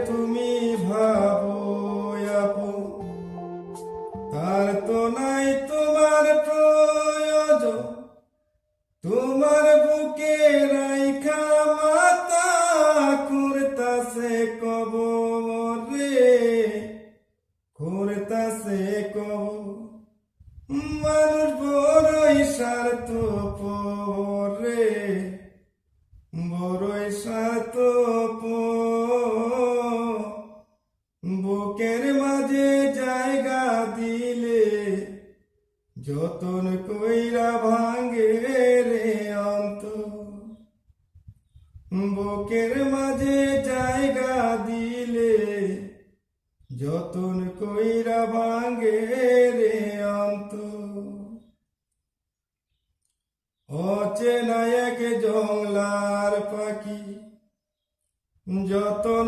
তুমি ভাবো আপন, তার তো নাই তোমার প্রয়োজন, তোমার বুকে রাইখা মাতা করতাছে কবর রে, করতাছে কবর। মানুষ বড়ই স্বার্থপর রে, বড়ই স্বার্থপর। বুকের মাঝে জায়গা দিলে যতন কইরা ভাঙে রে অন্তর, বুকের মাঝে জায়গা দিলে যতন কইরা ভাঙে রে অন্তর। অচেনা এক জংলার পাখি যতন